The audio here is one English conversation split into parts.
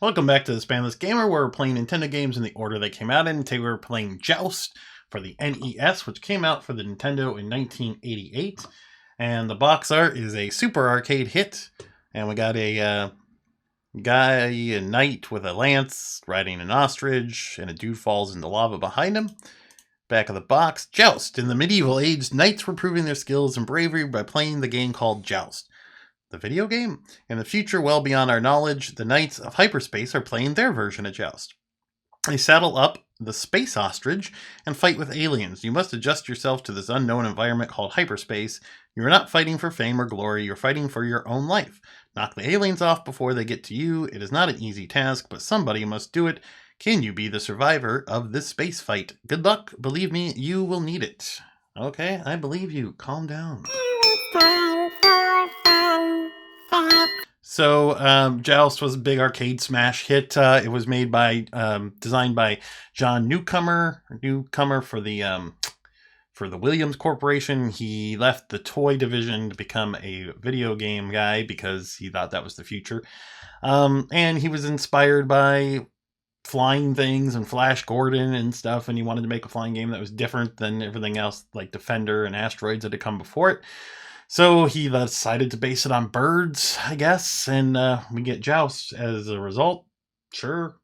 Welcome back to the Spanless Gamer, where we're playing Nintendo games in the order they came out in. Today we're playing Joust for the NES, which came out for the Nintendo in 1988. And the box art is a super arcade hit. And we got a a knight with a lance riding an ostrich, and a dude falls into lava behind him. Back of the box, Joust. In the medieval age, knights were proving their skills and bravery by playing the game called Joust. The video game? In the future, well beyond our knowledge, the Knights of Hyperspace are playing their version of Joust. They saddle up the space ostrich and fight with aliens. You must adjust yourself to this unknown environment called hyperspace. You are not fighting for fame or glory, you're fighting for your own life. Knock the aliens off before they get to you. It is not an easy task, but somebody must do it. Can you be the survivor of this space fight? Good luck. Believe me, you will need it. Okay, I believe you. Calm down. So, Joust was a big arcade smash hit. It was made by, designed by John Newcomer for the Williams Corporation. He left the toy division to become a video game guy because he thought that was the future. And he was inspired by flying things and Flash Gordon and stuff, and he wanted to make a flying game that was different than everything else, like Defender and Asteroids that had come before it. So he decided to base it on birds, I guess, and we get Joust as a result. Sure.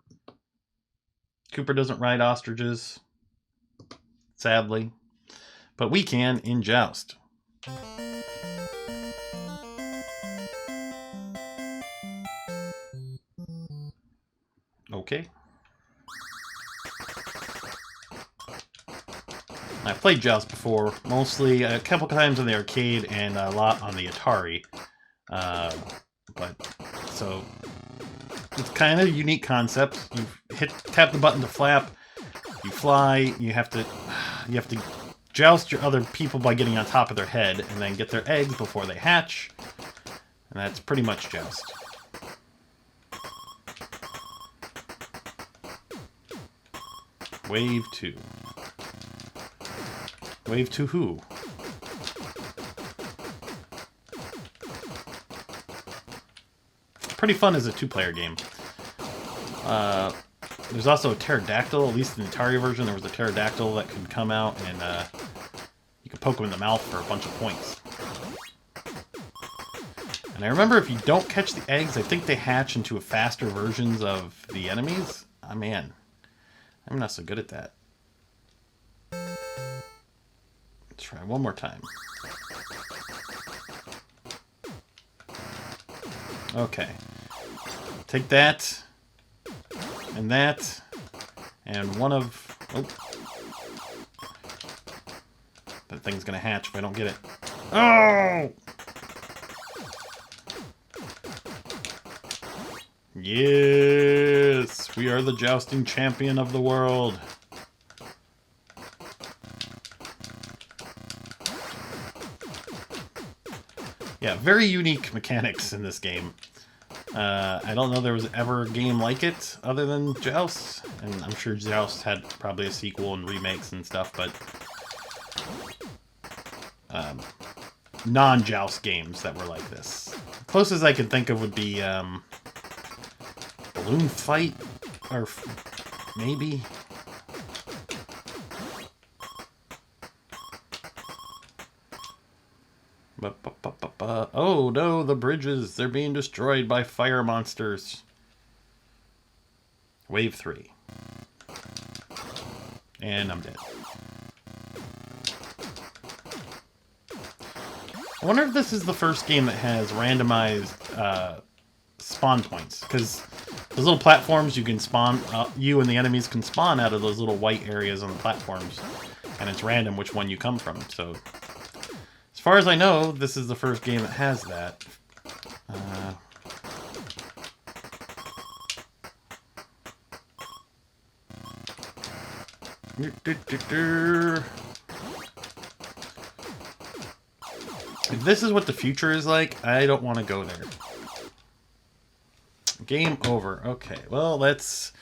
Cooper doesn't ride ostriches, sadly, but we can in Joust. Okay. I've played Joust before, mostly a couple times on the arcade and a lot on the Atari. So it's kind of a unique concept. You tap the button to flap, you fly, you have to joust your other people by getting on top of their head and then get their eggs before they hatch. And that's pretty much Joust. Wave 2. Wave to who? Pretty fun as a two-player game. There's also a pterodactyl, at least in the Atari version there was a pterodactyl that could come out and you could poke him in the mouth for a bunch of points. And I remember if you don't catch the eggs, I think they hatch into faster versions of the enemies. Oh man, I'm not so good at that. Try one more time. Okay. Take that. And that. And one of... Oh. That thing's gonna hatch if I don't get it. Oh! Yes! We are the jousting champion of the world. Yeah, very unique mechanics in this game. I don't know there was ever a game like it other than Joust, and I'm sure Joust had probably a sequel and remakes and stuff, but non-Joust games that were like this. Closest I can think of would be Balloon Fight, or maybe... Oh no, the bridges, they're being destroyed by fire monsters. Wave 3. And I'm dead. I wonder if this is the first game that has randomized spawn points, because those little platforms you can spawn, you and the enemies can spawn out of those little white areas on the platforms, and it's random which one you come from, so... As far as I know, this is the first game that has that. If this is what the future is like, I don't want to go there. Game over. Okay, well, let's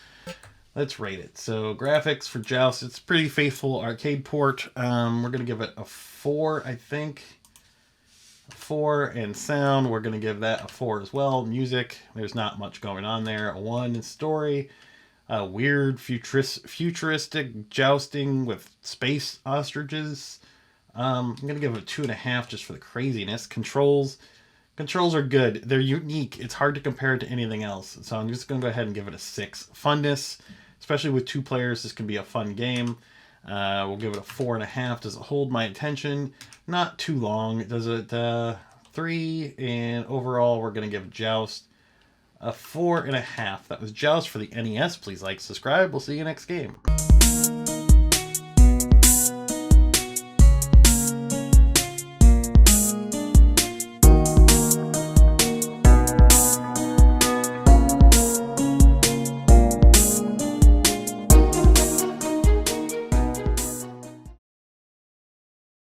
rate it. So graphics for Joust, it's pretty faithful arcade port. We're gonna give it a 4, I think. A 4, and sound, we're gonna give that a 4 as well. Music, there's not much going on there. A 1 in story. Weird futuristic jousting with space ostriches. I'm gonna give it a 2.5 just for the craziness. Controls are good. They're unique. It's hard to compare it to anything else. So I'm just gonna go ahead and give it a 6. Funness, especially with 2 players, this can be a fun game. We'll give it a 4.5. Does it hold my attention? Not too long. Does it 3? And overall, we're gonna give Joust a 4.5. That was Joust for the NES. Please like, subscribe. We'll see you next game.